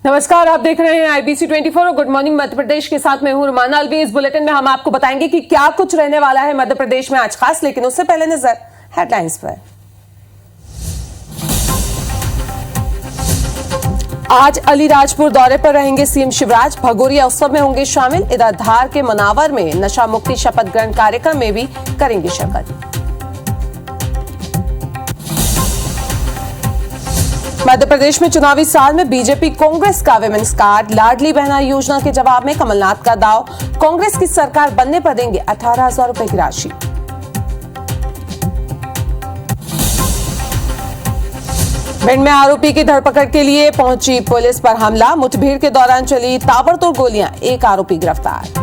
नमस्कार, आप देख रहे हैं IBC 24 और गुड मॉर्निंग मध्य प्रदेश के साथ मैं हूं रुमाना अलवी। इस बुलेटिन में हम आपको बताएंगे कि क्या कुछ रहने वाला है मध्य प्रदेश में आज खास, लेकिन उससे पहले नजर हेडलाइंस पर। आज अलीराजपुर दौरे पर रहेंगे सीएम शिवराज, भगोरिया उत्सव में होंगे शामिल। इधर धार के मनावर में नशा मुक्ति शपथ ग्रहण कार्यक्रम में भी करेंगे शिरकत। मध्य प्रदेश में चुनावी साल में बीजेपी कांग्रेस का विमेंस कार्ड, लाडली बहना योजना के जवाब में कमलनाथ का दाव, कांग्रेस की सरकार बनने पर देंगे 18,000 रुपए की राशि। भिंड में आरोपी की धरपकड़ के लिए पहुंची पुलिस पर हमला, मुठभेड़ के दौरान चली ताबड़तोड़ गोलियां, एक आरोपी गिरफ्तार।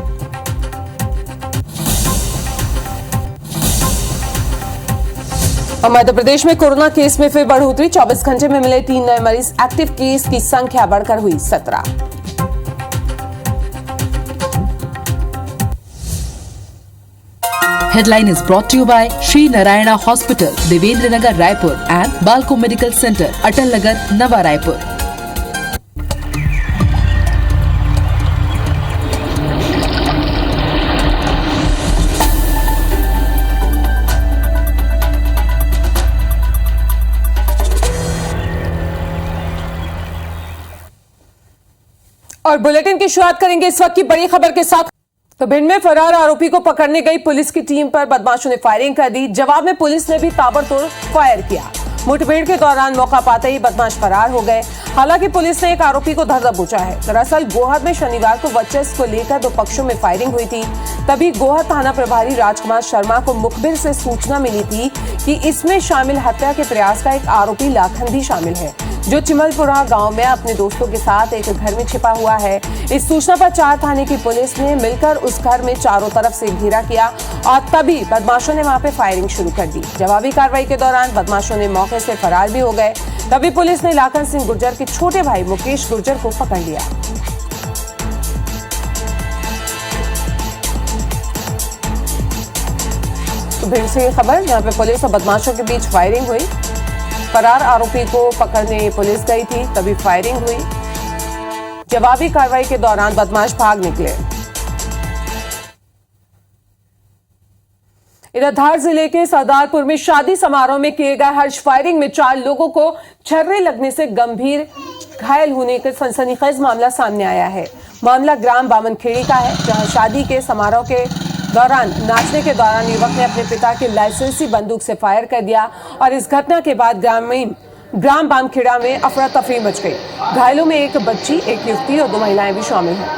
मध्य प्रदेश में कोरोना केस में फिर बढ़ोतरी, 24 घंटे में मिले 3 नए मरीज, एक्टिव केस की संख्या बढ़कर हुई 17। Headline is brought to you by Sri Narayana Hospital, Devendra Nagar, Raipur and Balco Medical Center, Atal Nagar, Nava Raipur. और बुलेटिन की शुरुआत करेंगे इस वक्त की बड़ी खबर के साथ। तो भिंड में फरार आरोपी को पकड़ने गई पुलिस की टीम पर बदमाशों ने फायरिंग कर दी। जवाब में पुलिस ने भी ताबड़तोड़ फायर किया। मुठभेड़ के दौरान मौका पाते ही बदमाश फरार हो गए। हालांकि पुलिस ने एक आरोपी को धर दबोचा है। दरअसल गोहद में शनिवार को वर्चस्व को लेकर दो पक्षों में फायरिंग हुई थी। तभी गोहद थाना प्रभारी राजकुमार शर्मा को मुखबिर से सूचना मिली थी कि इसमें शामिल हत्या के प्रयास का एक आरोपी लाखन भी शामिल है, जो चिमलपुरा गांव में अपने दोस्तों के साथ एक घर में छिपा हुआ है। इस सूचना पर 4 थाने की पुलिस ने मिलकर उस घर में चारों तरफ से घेरा किया और तभी बदमाशों ने वहां पे फायरिंग शुरू कर दी। जवाबी कार्रवाई के दौरान बदमाशों ने मौके से फरार भी हो गए। तभी पुलिस ने लाखन सिंह गुर्जर के छोटे भाई मुकेश गुर्जर को पकड़ लिया। तो भिंड से ये खबर, जहां पे पुलिस और बदमाशों के बीच फायरिंग हुई। फरार आरोपी को पकड़ने पुलिस गई थी, तभी फायरिंग हुई। जवाबी कार्रवाई के दौरान बदमाश भाग निकले। इधर धार जिले के सरदारपुर में शादी समारोह में किए गए हर्ष फायरिंग में 4 लोगों को छर्रे लगने से गंभीर घायल होने का सनसनीखेज मामला सामने आया है। मामला ग्राम बामनखेड़ी का है, जहां शादी के समारोह के दौरान नाचने के दौरान युवक ने अपने पिता की लाइसेंसी बंदूक से फायर कर दिया और इस घटना के बाद ग्राम बामखेड़ा में अफरा तफरी मच गई। घायलों में एक बच्ची, एक युवती और 2 महिलाएं भी शामिल हैं।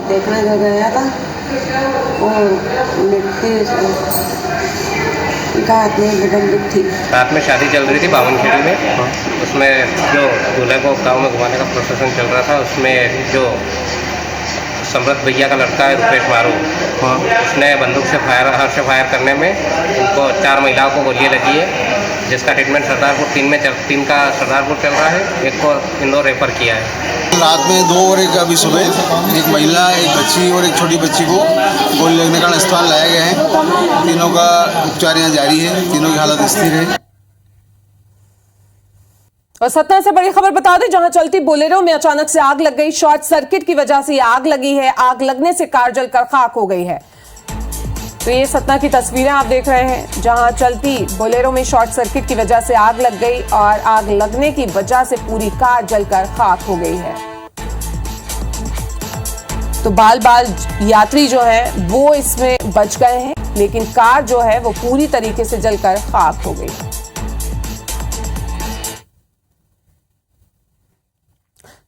देखने गया था और मिट्टी हाथ में बंदूक थी। रात में शादी चल रही थी बावनखेड़ी में। उसमें जो दूल्हे को गांव में घुमाने का प्रोसेसन चल रहा था, उसमें जो समृद्ध भैया का लड़का है रुपेश मारू, उसने बंदूक से फायर करने में उनको 4 महिलाओं को गोलियां लगी है, जिसका ट्रीटमेंट सरदारपुर 3 का सरदारपुर चल रहा है, एक को इंदौर रेफर किया है। रात में 2 और एक अभी सुबह एक महिला, एक बच्ची और एक छोटी बच्ची को गोली लगने का अस्पताल लाया गया है। तीनों का उपचार यहाँ जारी है, तीनों की हालत स्थिर है। और सतना से बड़ी खबर बता दें, जहां चलती बोलेरो में अचानक से आग लग गई। शॉर्ट सर्किट की वजह से आग लगी है। आग लगने से कार जलकर खाक हो गई है। तो ये सतना की तस्वीरें आप देख रहे हैं, जहां चलती बोलेरो में शॉर्ट सर्किट की वजह से आग लग गई और आग लगने की वजह से पूरी कार जलकर खाक हो गई है। तो बाल यात्री जो है वो इसमें बच गए हैं, लेकिन कार जो है वो पूरी तरीके से जलकर खाक हो गई।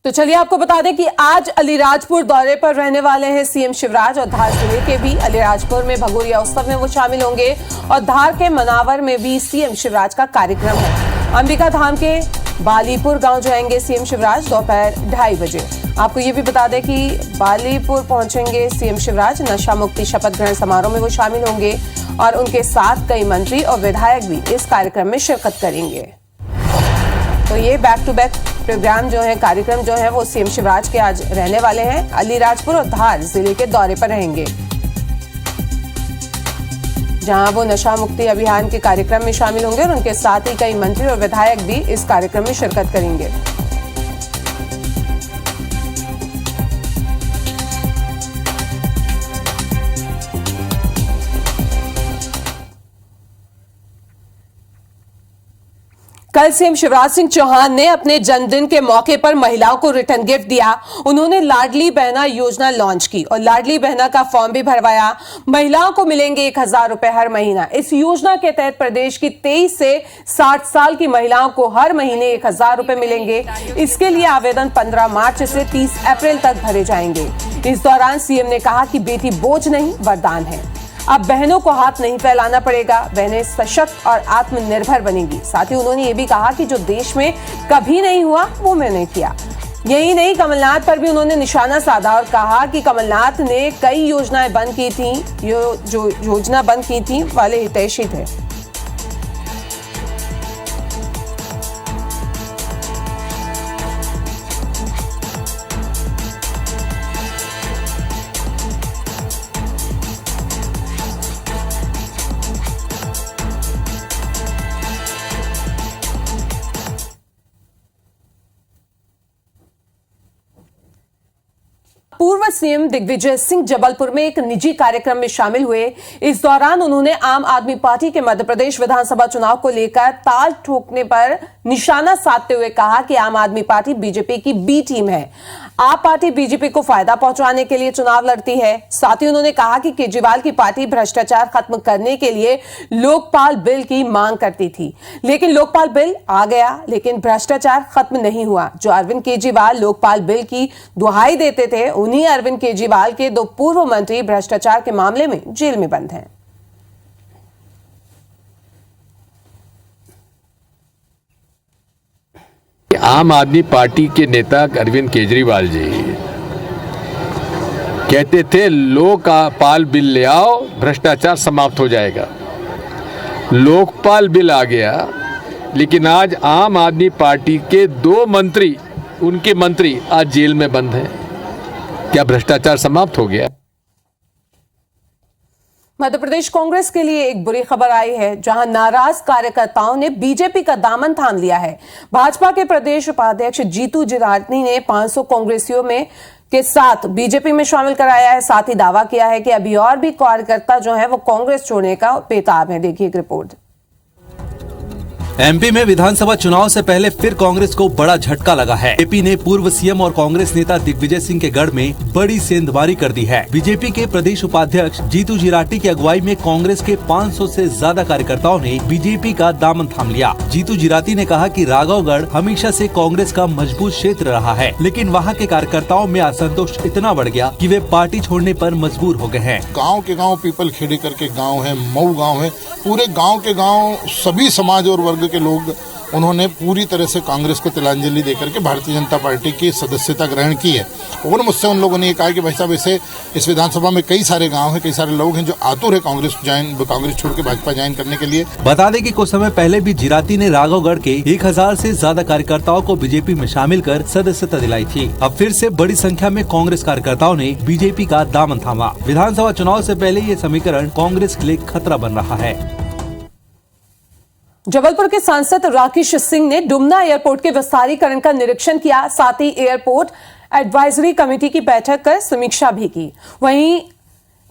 तो चलिए आपको बता दें कि आज अलीराजपुर दौरे पर रहने वाले हैं सीएम शिवराज और धार जिले के भी अलीराजपुर में भगोरिया उत्सव में वो शामिल होंगे और धार के मनावर में भी सीएम शिवराज का कार्यक्रम है। अंबिका धाम के बालीपुर गांव जाएंगे सीएम शिवराज दोपहर 2:30 बजे। आपको ये भी बता दें कि बालीपुर पहुंचेंगे सीएम शिवराज। नशा मुक्ति शपथ ग्रहण समारोह में वो शामिल होंगे और उनके साथ कई मंत्री और विधायक भी इस कार्यक्रम में शिरकत करेंगे। तो ये बैक टू बैक प्रोग्राम जो है, कार्यक्रम जो है वो सीएम शिवराज के आज रहने वाले हैं। अलीराजपुर और धार जिले के दौरे पर रहेंगे, जहां वो नशा मुक्ति अभियान के कार्यक्रम में शामिल होंगे और उनके साथ ही कई मंत्री और विधायक भी इस कार्यक्रम में शिरकत करेंगे। कल सीएम शिवराज सिंह चौहान ने अपने जन्मदिन के मौके पर महिलाओं को रिटर्न गिफ्ट दिया। उन्होंने लाडली बहना योजना लॉन्च की और लाडली बहना का फॉर्म भी भरवाया। महिलाओं को मिलेंगे 1000 रुपए हर महीना। इस योजना के तहत प्रदेश की 23 से 60 साल की महिलाओं को हर महीने 1000 रुपए मिलेंगे। इसके लिए आवेदन 15 मार्च से 30 अप्रैल तक भरे जाएंगे। इस दौरान सीएम ने कहा कि बेटी बोझ नहीं, वरदान है। अब बहनों को हाथ नहीं फैलाना पड़ेगा, बहनें सशक्त और आत्मनिर्भर बनेगी। साथ ही उन्होंने ये भी कहा कि जो देश में कभी नहीं हुआ वो मैंने किया। यही नहीं, कमलनाथ पर भी उन्होंने निशाना साधा और कहा कि कमलनाथ ने कई योजनाएं बंद की थी, जो योजना बंद की थी वाले हितैषी थे। पूर्व सीएम दिग्विजय सिंह जबलपुर में एक निजी कार्यक्रम में शामिल हुए। इस दौरान उन्होंने आम आदमी पार्टी के मध्य प्रदेश विधानसभा चुनाव को लेकर ताल ठोकने पर निशाना साधते हुए कहा कि आम आदमी पार्टी बीजेपी की बी टीम है। आप पार्टी बीजेपी को फायदा पहुंचाने के लिए चुनाव लड़ती है। साथ ही उन्होंने कहा कि केजरीवाल की पार्टी भ्रष्टाचार खत्म करने के लिए लोकपाल बिल की मांग करती थी, लेकिन लोकपाल बिल आ गया, लेकिन भ्रष्टाचार खत्म नहीं हुआ। जो अरविंद केजरीवाल लोकपाल बिल की दुहाई देते थे, उन्हीं अरविंद केजरीवाल के 2 पूर्व मंत्री भ्रष्टाचार के मामले में जेल में बंद हैं। आम आदमी पार्टी के नेता अरविंद केजरीवाल जी कहते थे लोकपाल बिल ले आओ, भ्रष्टाचार समाप्त हो जाएगा। लोकपाल बिल आ गया, लेकिन आज आम आदमी पार्टी के 2 मंत्री, उनके मंत्री आज जेल में बंद हैं। क्या भ्रष्टाचार समाप्त हो गया? मध्य प्रदेश कांग्रेस के लिए एक बुरी खबर आई है, जहां नाराज कार्यकर्ताओं ने बीजेपी का दामन थाम लिया है। भाजपा के प्रदेश उपाध्यक्ष जीतू जिरानी ने 500 कांग्रेसियों के साथ बीजेपी में शामिल कराया है। साथ ही दावा किया है कि अभी और भी कार्यकर्ता जो है वो कांग्रेस छोड़ने का बेताब है। देखिए एक रिपोर्ट। एमपी में विधानसभा चुनाव से पहले फिर कांग्रेस को बड़ा झटका लगा है। एपी ने पूर्व सीएम और कांग्रेस नेता दिग्विजय सिंह के गढ़ में बड़ी सेंधमारी कर दी है। बीजेपी के प्रदेश उपाध्यक्ष जीतू जिराटी की अगुवाई में कांग्रेस के 500 से ज्यादा कार्यकर्ताओं ने बीजेपी का दामन थाम लिया। जीतू जिराटी ने कहा कि राघवगढ़ हमेशा से कांग्रेस का मजबूत क्षेत्र रहा है, लेकिन वहाँ के कार्यकर्ताओं में असंतोष इतना बढ़ गया कि वे पार्टी छोड़ने पर मजबूर हो गए हैं। गाँव के गाँव पीपल खेड़ी करके गाँव है, मऊ गाँव है, पूरे गाँव के गाँव सभी समाज और वर्ग के लोग उन्होंने पूरी तरह से कांग्रेस को तिलांजलि देकर के भारतीय जनता पार्टी की सदस्यता ग्रहण की है। और मुझसे उन लोगों ने ये कहा कि भाई साहब ऐसे इस विधानसभा में कई सारे गांव हैं, कई सारे लोग हैं जो आतुर है कांग्रेस छोड़ के भाजपा ज्वाइन करने के लिए। बता दें कि कुछ समय पहले भी जिराती ने राघवगढ़ के 1000 से ज्यादा कार्यकर्ताओं को बीजेपी में शामिल कर सदस्यता दिलाई थी। अब फिर से बड़ी संख्या में कांग्रेस कार्यकर्ताओं ने बीजेपी का दामन थामा। विधानसभा चुनाव से पहले ये समीकरण कांग्रेस के लिए खतरा बन रहा है। जबलपुर के सांसद राकेश सिंह ने डुमना एयरपोर्ट के विस्तारीकरण का निरीक्षण किया। साथ ही एयरपोर्ट एडवाइजरी कमेटी की बैठक कर समीक्षा भी की। वहीं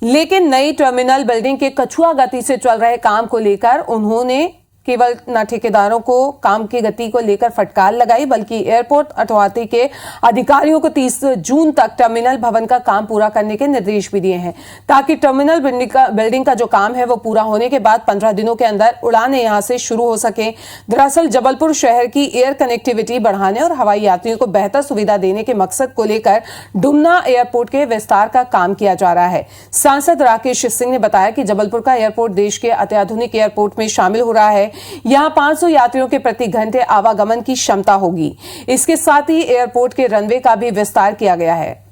लेकिन नई टर्मिनल बिल्डिंग के कछुआ गति से चल रहे काम को लेकर उन्होंने केवल न ठेकेदारों को काम की गति को लेकर फटकार लगाई, बल्कि एयरपोर्ट अथॉरिटी के अधिकारियों को 30 जून तक टर्मिनल भवन का काम पूरा करने के निर्देश भी दिए हैं, ताकि टर्मिनल बिल्डिंग का जो काम है वो पूरा होने के बाद 15 दिनों के अंदर उड़ानें यहां से शुरू हो सके। दरअसल जबलपुर शहर की एयर कनेक्टिविटी बढ़ाने और हवाई यात्रियों को बेहतर सुविधा देने के मकसद को लेकर डुमना एयरपोर्ट के विस्तार का काम किया जा रहा है। सांसद राकेश सिंह ने बताया कि जबलपुर का एयरपोर्ट देश के अत्याधुनिक एयरपोर्ट में शामिल हो रहा है। यहां 500 यात्रियों के प्रति घंटे आवागमन की क्षमता होगी। इसके साथ ही एयरपोर्ट के रनवे का भी विस्तार किया गया है।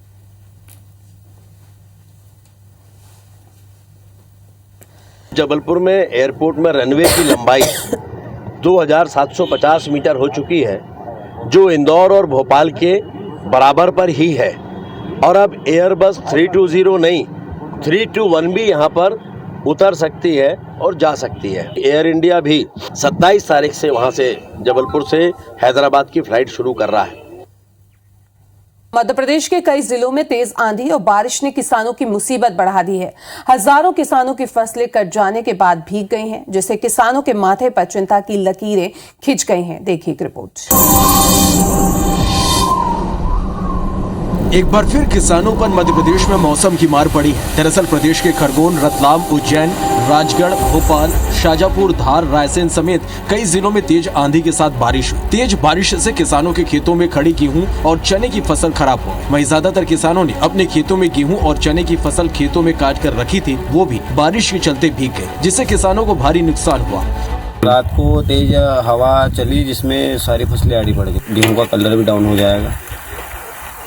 जबलपुर में एयरपोर्ट में रनवे की लंबाई 2750 मीटर हो चुकी है, जो इंदौर और भोपाल के बराबर पर ही है। और अब एयरबस 320 नहीं 321 भी यहाँ पर उतर सकती है और जा सकती है। एयर इंडिया भी 27 तारीख से वहाँ से जबलपुर से हैदराबाद की फ्लाइट शुरू कर रहा है। मध्य प्रदेश के कई जिलों में तेज आंधी और बारिश ने किसानों की मुसीबत बढ़ा दी है। हजारों किसानों की फसलें कट जाने के बाद भीग गई हैं, जिससे किसानों के माथे पर चिंता की लकीरें खिंच गई हैं। देखिए एक रिपोर्ट। एक बार फिर किसानों पर मध्य प्रदेश में मौसम की मार पड़ी है। दरअसल प्रदेश के खरगोन, रतलाम, उज्जैन, राजगढ़, भोपाल, शाजापुर, धार, रायसेन समेत कई जिलों में तेज आंधी के साथ बारिश हुई। तेज बारिश से किसानों के खेतों में खड़ी गेहूं और चने की फसल खराब हो गई। वहीं ज्यादातर किसानों ने अपने खेतों में गेहूं और चने की फसल खेतों में काट कर रखी थी, वो भी बारिश के चलते भीग गई, जिससे किसानों को भारी नुकसान हुआ। रात को तेज हवा चली, जिसमें सारी फसलें आड़ी पड़ गई। गेहूं का कलर भी डाउन हो जाएगा।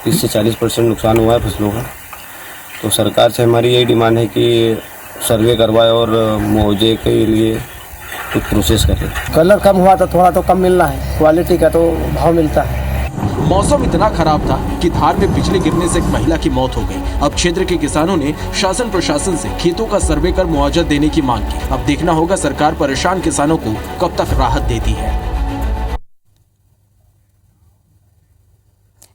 30 से 40% नुकसान हुआ है फसलों का। तो सरकार से हमारी यही डिमांड है कि सर्वे करवाए और मुआवजे के लिए कुछ प्रोसेस करे। कलर कम हुआ तो थोड़ा तो कम मिलना है, क्वालिटी का तो भाव मिलता है। मौसम इतना खराब था कि धार में बिजली गिरने से एक महिला की मौत हो गई। अब क्षेत्र के किसानों ने शासन प्रशासन से खेतों का सर्वे कर मुआवजा देने की मांग की। अब देखना होगा सरकार परेशान किसानों को कब तक राहत देती है।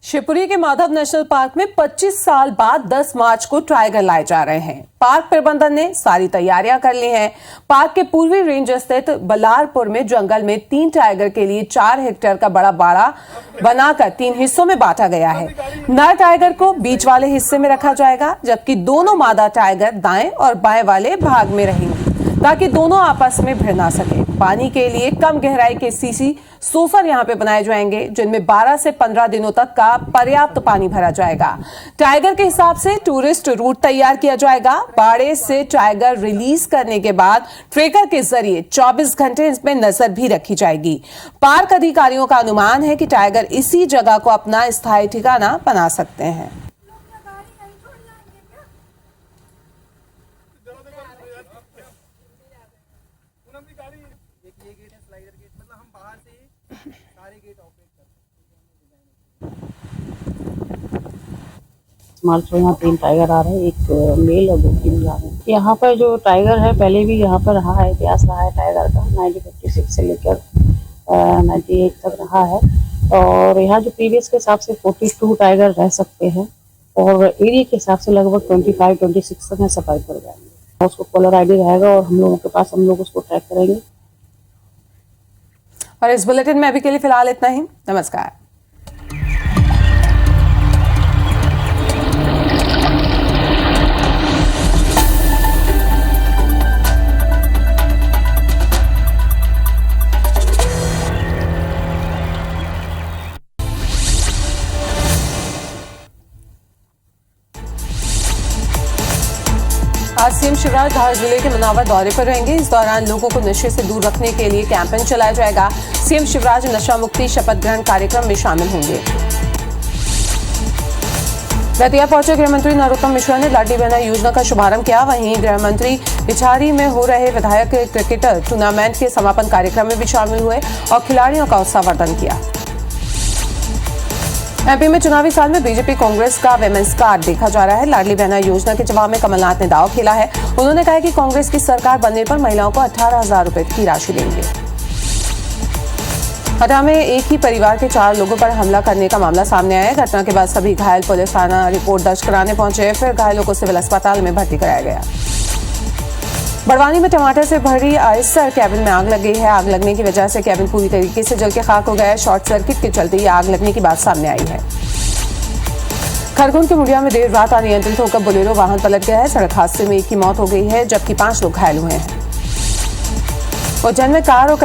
शिवपुरी के माधव नेशनल पार्क में 25 साल बाद 10 मार्च को टाइगर लाए जा रहे हैं। पार्क प्रबंधन ने सारी तैयारियां कर ली हैं। पार्क के पूर्वी रेंज स्थित बलारपुर में जंगल में 3 टाइगर के लिए 4 हेक्टेयर का बड़ा बाड़ा बनाकर 3 हिस्सों में बांटा गया है। नर टाइगर को बीच वाले हिस्से में रखा जाएगा, जबकि दोनों मादा टाइगर दाएं और बाएं वाले भाग में रहेंगी, ताकि दोनों आपस में भिड़ ना सके। पानी के लिए कम गहराई के सीसी सोसर यहां पे बनाए जाएंगे, जिनमें 12 से 15 दिनों तक का पर्याप्त पानी भरा जाएगा। टाइगर के हिसाब से टूरिस्ट रूट तैयार किया जाएगा। बाड़े से टाइगर रिलीज करने के बाद ट्रेकर के जरिए 24 घंटे इसमें नजर भी रखी जाएगी। पार्क अधिकारियों का अनुमान है कि टाइगर इसी जगह को अपना स्थायी ठिकाना बना सकते हैं। मार्च में यहाँ 3 टाइगर आ रहे हैं, एक मेल और 2 फीमेल आ रहे हैं। यहाँ पर जो टाइगर है पहले भी यहाँ पर रहा है, इतिहास रहा है टाइगर का। 1956 से लेकर 98 तक रहा है। और यहाँ जो प्रीवियस के हिसाब से 42 टाइगर रह सकते हैं और एरिया के हिसाब से लगभग 25-26 तक सफाई कर जाएंगे। उसको कॉलर आईडी रहेगा और हम लोगों के पास हम लोग उसको ट्रैक करेंगे। और इस बुलेटिन में अभी के लिए फिलहाल इतना ही। नमस्कार। आज सीएम शिवराज धार जिले के मनावर दौरे पर रहेंगे। इस दौरान लोगों को नशे से दूर रखने के लिए कैंपेन चलाया जाएगा। सीएम शिवराज नशा मुक्ति शपथ ग्रहण कार्यक्रम में शामिल होंगे। दतिया पहुंचे गृह मंत्री नरोत्तम मिश्रा ने लाडली बहना योजना का शुभारंभ किया। वहीं गृह मंत्री इछारी में हो रहे विधायक क्रिकेटर टूर्नामेंट के समापन कार्यक्रम में भी शामिल हुए और खिलाड़ियों का उत्साहवर्धन किया। एमपी में चुनावी साल में बीजेपी कांग्रेस का वेमेंस कार्ड देखा जा रहा है। लाडली बहना योजना के जवाब में कमलनाथ ने दाव खेला है। उन्होंने कहा कि कांग्रेस की सरकार बनने पर महिलाओं को 18,000 रुपए की राशि देंगे। हटा में एक ही परिवार के 4 लोगों पर हमला करने का मामला सामने आया है। घटना के बाद सभी घायल पुलिस थाना रिपोर्ट दर्ज कराने पहुंचे, फिर घायलों को सिविल अस्पताल में भर्ती कराया गया। बड़वानी में टमाटर से भरी आयसर कैबिन में आग लग गई है। आग लगने की वजह से कैबिन पूरी तरीके से जल के खाक हो गया है। शॉर्ट सर्किट के चलते ये आग लगने की बात सामने आई है। खरगोन के मुड़िया में देर रात अनियंत्रित होकर बोलेरो वाहन पलट गया है। सड़क हादसे में एक की मौत हो गई है, जबकि 5 लोग घायल हुए हैं। उज्जैन में कार और